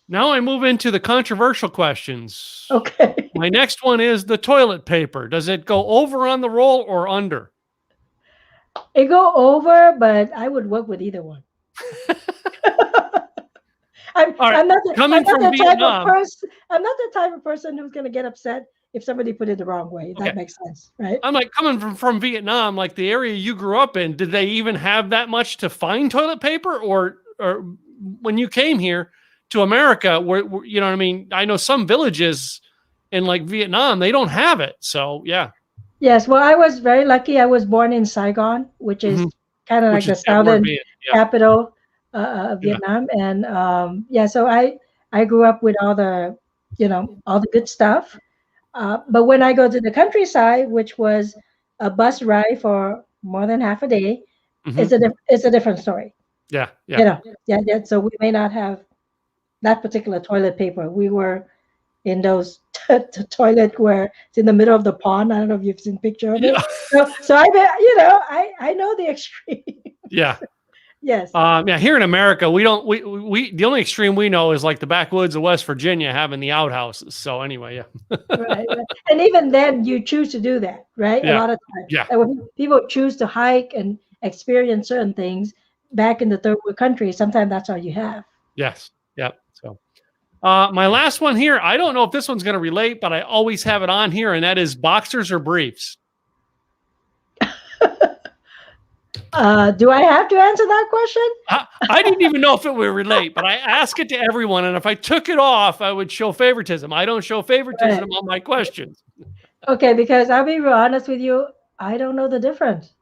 now I move into the controversial questions. Okay. My next one is the toilet paper. Does it go over on the roll or under? It go over, but I would work with either one. I'm All right. I'm not Coming from the type of Vietnam. person I'm not the type of person who's gonna get upset if somebody put it the wrong way. If Okay. that makes sense, right? I'm like coming from Vietnam, like the area you grew up in. Did they even have that much to find toilet paper, or when you came here to America, where you know what I mean? I know some villages in like Vietnam, they don't have it. So yeah. Yes. Well, I was very lucky. I was born in Saigon, which is Mhm. kind of like Which is the where southern being. Yeah. capital of Yeah. Vietnam, and yeah. So I grew up with all the good stuff. But when I go to the countryside, which was a bus ride for more than half a day, Hmm. it's a different story. Yeah. You Yeah. know, yeah. So we may not have that particular toilet paper. We were in those toilet where it's in the middle of the pond. I don't know if you've seen picture of it. Yeah. So I know the extreme. Yeah. Yes. Yeah, here in America, we the only extreme we know is like the backwoods of West Virginia having the outhouses. So anyway, yeah, Right. And even then, you choose to do that, right? A yeah, lot of times, yeah, and when people choose to hike and experience certain things back in the third world country, sometimes that's all you have. yes, yeah. So, my last one here, I don't know if this one's going to relate, but I always have it on here, and that is boxers or briefs. Do I have to answer that question? I didn't even know if it would relate, but I ask it to everyone, and if I took it off, I would show favoritism. I don't show favoritism Right. on my questions. Okay, because I'll be real honest with you, I don't know the difference.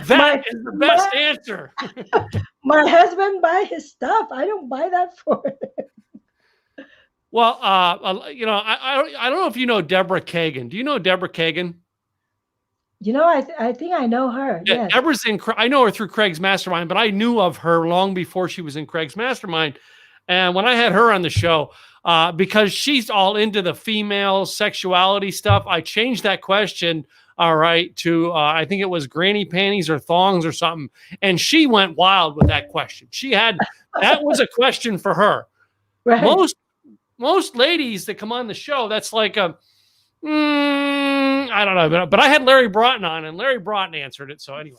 That My is the my best answer. my husband buy his stuff. I don't buy that for it. Well, I don't know if you know Deborah Kagan. Do you know Deborah Kagan? I think I know her. Yeah, Yes. Deborah's in. I know her through Craig's Mastermind, but I knew of her long before she was in Craig's Mastermind. And when I had her on the show, because she's all into the female sexuality stuff, I changed that question all right, to I think it was granny panties or thongs or something. And she went wild with that question. That was a question for her. Right. Most ladies that come on the show, that's like a, I don't know, but I had Larry Broughton on, and Larry Broughton answered it. So anyway,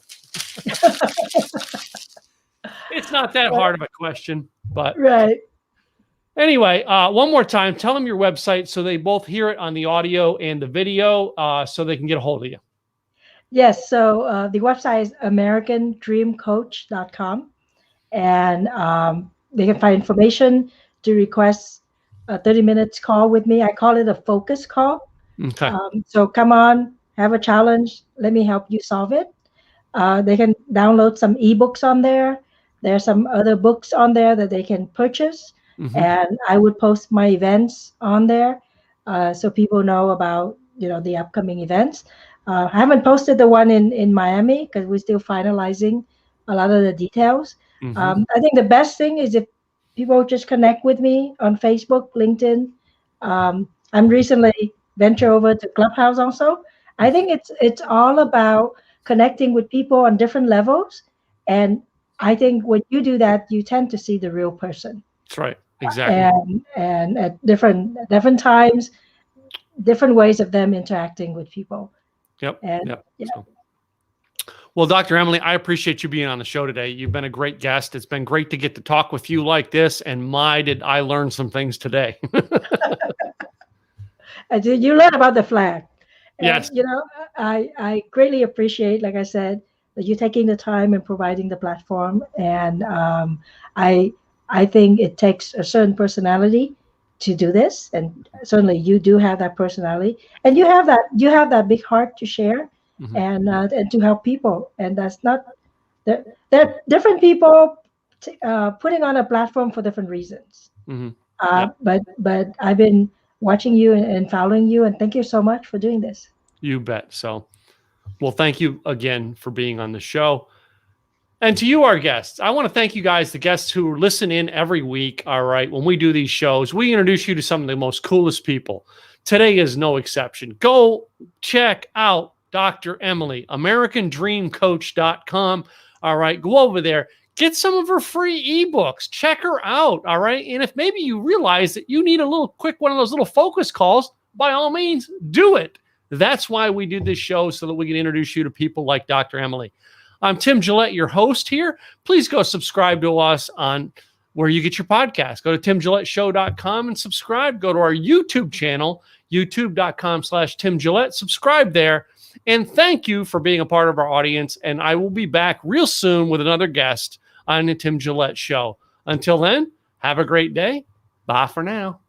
it's not that hard of a question, but Right. anyway, one more time, tell them your website so they both hear it on the audio and the video, so they can get a hold of you. Yes. So the website is americandreamcoach.com, and they can find information to request a 30 minutes call with me. I call it a focus call. Okay. So come on, have a challenge. Let me help you solve it. They can download some ebooks on there. There are some other books on there that they can purchase. Mhm. And I would post my events on there, so people know about the upcoming events. I haven't posted the one in Miami because we're still finalizing a lot of the details. Mhm. I think the best thing is if people just connect with me on Facebook, LinkedIn. I'm recently venture over to Clubhouse also. I think it's all about connecting with people on different levels, and I think when you do that, you tend to see the real person, That's right. Exactly. and at different times, different ways of them interacting with people. Yep. And Yep. yeah, So. Well, Dr. Emily, I appreciate you being on the show today. You've been a great guest. It's been great to get to talk with you like this. And my, did I learn some things today. you learn about the flag, and Yes. I greatly appreciate, like I said, that you taking the time and providing the platform. And I I think it takes a certain personality to do this, and certainly you do have that personality, and you have that big heart to share, Mhm. and to help people. And that's not there are different people putting on a platform for different reasons. Mhm. Yep. But I've been watching you and following you, and thank you so much for doing this. You bet. So, well, thank you again for being on the show. And to you, our guests, I want to thank you guys, the guests who listen in every week. All right. When we do these shows, we introduce you to some of the most coolest people. Today is no exception. Go check out Dr. Emily, AmericanDreamCoach.com. All right. Go over there. Get some of her free ebooks. Check her out. All right. And if maybe you realize that you need a little quick one of those little focus calls, by all means, do it. That's why we do this show, so that we can introduce you to people like Dr. Emily. I'm Tim Gillette, your host here. Please go subscribe to us on where you get your podcast. Go to timgilletteshow.com and subscribe. Go to our YouTube channel, youtube.com/Tim Gillette. Subscribe there. And thank you for being a part of our audience. And I will be back real soon with another guest on the Tim Gillette Show. Until then, have a great day. Bye for now.